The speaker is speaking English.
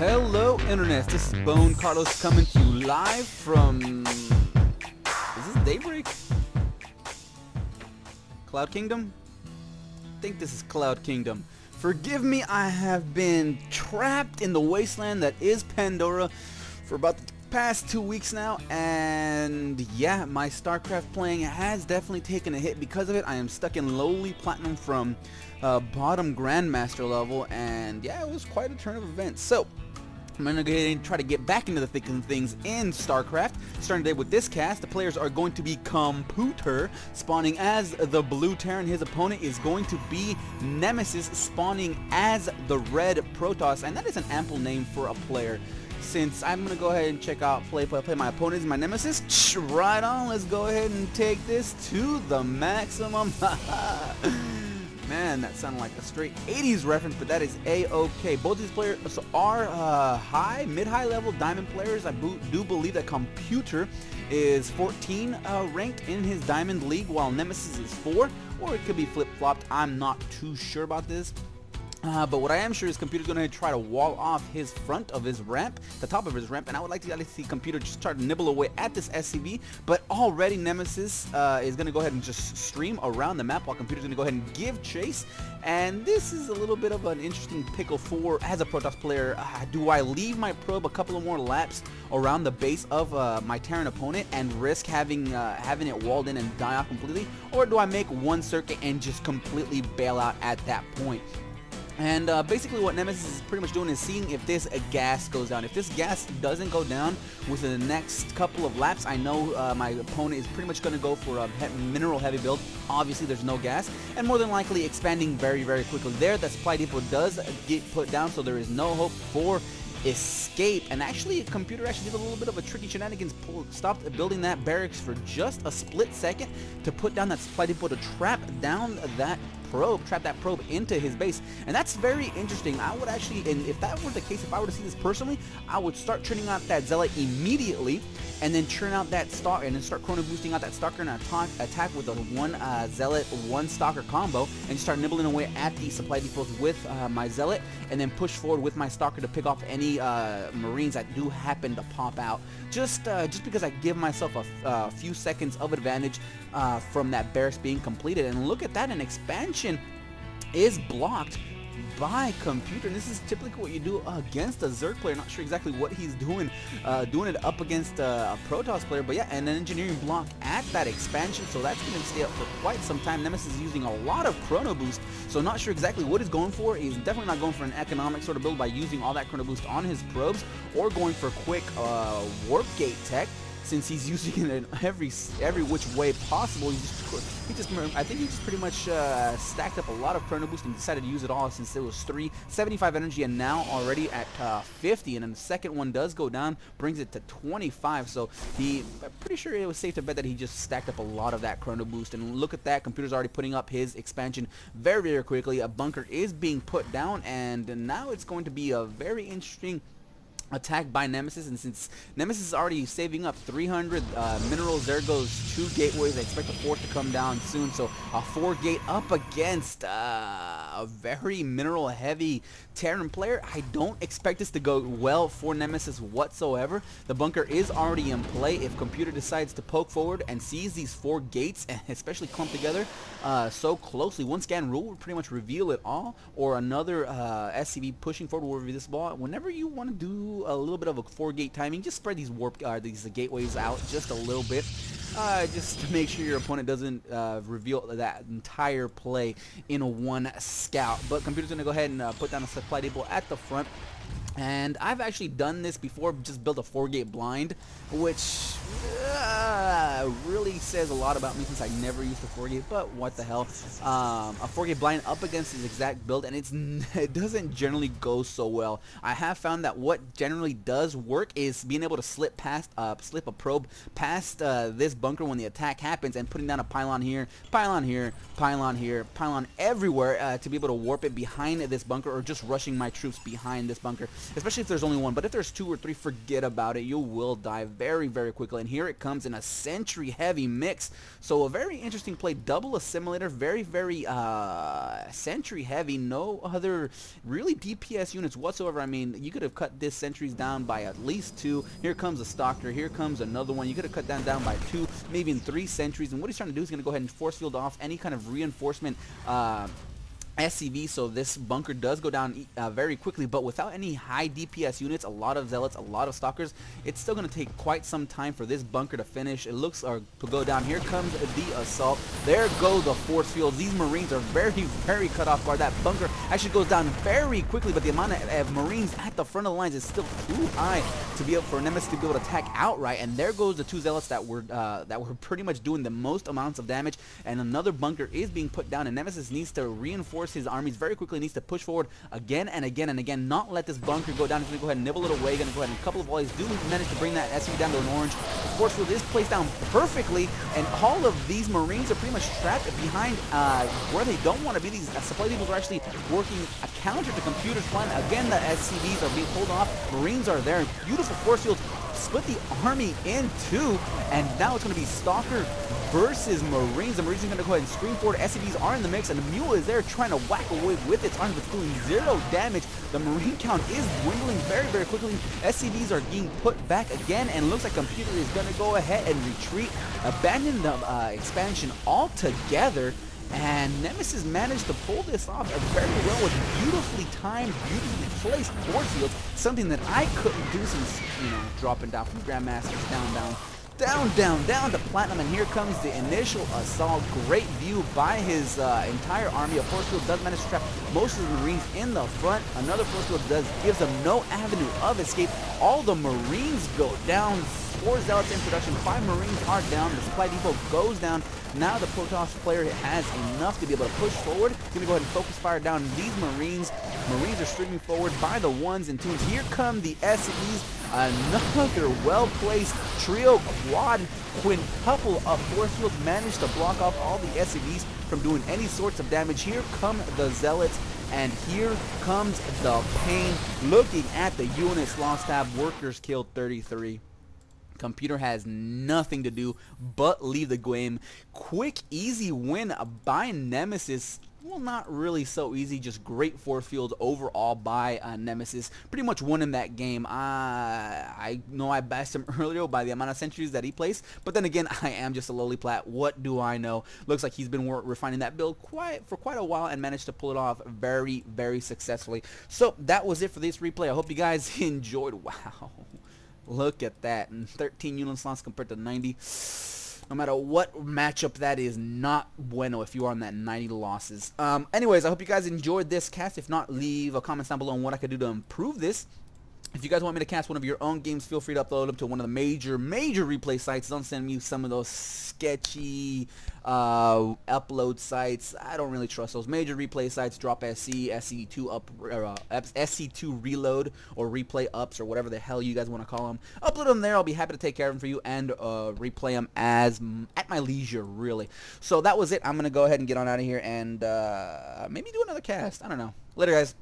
Hello, Internet. This is BoneCarlos coming to you live from... Is this Daybreak? Cloud Kingdom? I think this is Cloud Kingdom. Forgive me, I have been trapped in the wasteland that is Pandora for about the past 2 weeks now, and yeah, my StarCraft playing has definitely taken a hit because of it. I am stuck in lowly platinum from bottom Grandmaster level, and yeah, it was quite a turn of events. So I'm going to go ahead and try to get back into the thick of things in StarCraft. Starting today with this cast, the players are going to be Computer, spawning as the blue Terran. His opponent is going to be Nemisis, spawning as the red Protoss, and that is an ample name for a player. Since I'm going to go ahead and check out play my opponent is my Nemesis. Right on, let's go ahead and take this to the maximum. Man, that sounded like a straight 80s reference, but that is A-OK. Both these players are mid-high level diamond players. I do believe that Computer is 14 ranked in his diamond league, while Nemesis is 4, or it could be flip-flopped. I'm not too sure about this. But what I am sure is Computer's going to try to wall off his front of his ramp, the top of his ramp, and I would like to see Computer just try to nibble away at this SCV, but already Nemesis is going to go ahead and just stream around the map while Computer's going to go ahead and give chase, and this is a little bit of an interesting pickle for, as a Protoss player. Do I leave my probe a couple of more laps around the base of my Terran opponent and risk having it walled in and die off completely, or do I make one circuit and just completely bail out at that point? And basically what Nemesis is pretty much doing is seeing if this gas goes down. If this gas doesn't go down within the next couple of laps, I know my opponent is pretty much going to go for a mineral heavy build. Obviously there's no gas, and more than likely expanding very, very quickly. There, the supply depot does get put down, so there is no hope for escape. And actually Computer actually did a little bit of a tricky shenanigans, stopped building that barracks for just a split second to put down that supply depot to trap that probe into his base, and that's very interesting. I would actually, and if that were the case, if I were to see this personally, I would start turning out that zealot immediately, and then churn out that stalker, and then start chrono boosting out that stalker and attack with a one zealot, one stalker combo, and start nibbling away at the supply depots with my zealot, and then push forward with my stalker to pick off any marines that do happen to pop out. Just because I give myself a few seconds of advantage from that barracks being completed. And look at that, an expansion is blocked by Computer, and this is typically what you do against a Zerg player. Not sure exactly what he's doing it up against a Protoss player, but yeah, and an engineering block at that expansion, so that's going to stay up for quite some time. Nemesis is using a lot of chrono boost, so not sure exactly what he's going for. He's definitely not going for an economic sort of build by using all that chrono boost on his probes, or going for quick warp gate tech, since he's using it in every which way possible. I think he just pretty much stacked up a lot of chrono boost and decided to use it all, since it was 75 energy and now already at 50, and then the second one does go down, brings it to 25. So I'm pretty sure it was safe to bet that he just stacked up a lot of that chrono boost. And look at that, Computer's already putting up his expansion very, very quickly. A bunker is being put down, and now it's going to be a very interesting attack by Nemesis. And since Nemesis is already saving up 300 minerals, there goes 2 gateways. I expect the 4th to come down soon, so a 4 gate up against a very mineral heavy Terran player. I don't expect this to go well for Nemesis whatsoever. The bunker is already in play. If Computer decides to poke forward and sees these 4 gates, especially clumped together so closely, one scan rule would pretty much reveal it all, or another SCV pushing forward will reveal this ball. Whenever you want to do a little bit of a 4 gate timing, just spread these these gateways out just a little bit, just to make sure your opponent doesn't reveal that entire play in a one scout. But Computer's going to go ahead and put down a supply depot at the front. And I've actually done this before, just built a 4 gate blind, which really says a lot about me, since I never used a 4 gate, but what the hell. A 4 gate blind up against this exact build, and it doesn't generally go so well. I have found that what generally does work is being able to slip a probe past this bunker when the attack happens, and putting down a pylon here, pylon here, pylon here, pylon everywhere, to be able to warp it behind this bunker, or just rushing my troops behind this bunker. especially if there's only one. But if there's 2 or 3, forget about it. You will die very, very quickly. And here it comes in a sentry heavy mix. So a very interesting play, double assimilator, very, very sentry heavy. No other really DPS units whatsoever. I mean, you could have cut this sentries down by at least 2. Here comes a stalker. Here comes another one. You could have cut that down by 2, maybe in 3 sentries. And what he's trying to do is going to go ahead and force field off any kind of reinforcement SCV, so this bunker does go down very quickly, but without any high DPS units, a lot of zealots, a lot of stalkers, it's still going to take quite some time for this bunker to finish. It looks to go down. Here comes the assault. There go the force fields. These Marines are very, very cut off guard. That bunker actually goes down very quickly, but the amount of Marines at the front of the lines is still too high to be able for Nemesis to be able to attack outright. And there goes the 2 zealots that were pretty much doing the most amounts of damage. And another bunker is being put down, and Nemesis needs to reinforce his armies very quickly, needs to push forward again and again and again, not let this bunker go down. He's going to go ahead and nibble it away, going to go ahead and a couple of volleys do manage to bring that SU down to an orange. Force field is placed down perfectly, and all of these Marines are pretty much trapped behind where they don't want to be. These supply depots are actually working a counter to Computer's plan. Again, the SCVs are being pulled off. Marines are there. Beautiful force fields split the army in 2, and now it's going to be Stalker versus Marines. The Marines are going to go ahead and scream forward. SCVs are in the mix, and the Mule is there trying to whack away with its arms, but doing 0 damage. The Marine count is dwindling very, very quickly. SCVs are being put back again, and looks like Computer is going to go ahead and retreat, abandon the expansion altogether. And Nemesis managed to pull this off very well with beautifully timed, beautifully placed force fields, something that I couldn't do since, dropping down from Grandmasters down to Platinum. And here comes the initial assault. Great view by his entire army. A force field does manage to trap most of the Marines in the front. Another force field gives them no avenue of escape. All the Marines go down. 4 zealots in production, 5 Marines are down. The supply depot goes down. Now the Protoss player has enough to be able to push forward. He's going to go ahead and focus fire down these Marines. Marines are streaming forward by the 1s and 2s. Here come the SCVs. Another well-placed trio, quad, quintuple of force fields managed to block off all the SCVs from doing any sorts of damage. Here come the zealots. And here comes the pain. Looking at the units lost tab, workers killed 33. Computer has nothing to do but leave the game. Quick, easy win by Nemesis. Well, not really so easy, just great force field overall by Nemesis. Pretty much won in that game. I know I bashed him earlier by the amount of centuries that he placed, but then again, I am just a lowly plat. What do I know? Looks like he's been refining that build for quite a while and managed to pull it off very, very successfully. So that was it for this replay. I hope you guys enjoyed. Wow. Look at that. And 13 unit slots compared to 90. No matter what matchup, that is not bueno if you are on that 90 losses. Anyways, I hope you guys enjoyed this cast. If not, leave a comment down below on what I could do to improve this. If you guys want me to cast one of your own games, feel free to upload them to one of the major replay sites. Don't send me some of those sketchy upload sites. I don't really trust those major replay sites. Drop SC, SC2 up, SC2 reload or replay ups or whatever the hell you guys want to call them. Upload them there. I'll be happy to take care of them for you and replay them at my leisure, really. So that was it. I'm gonna go ahead and get on out of here and maybe do another cast. I don't know. Later, guys.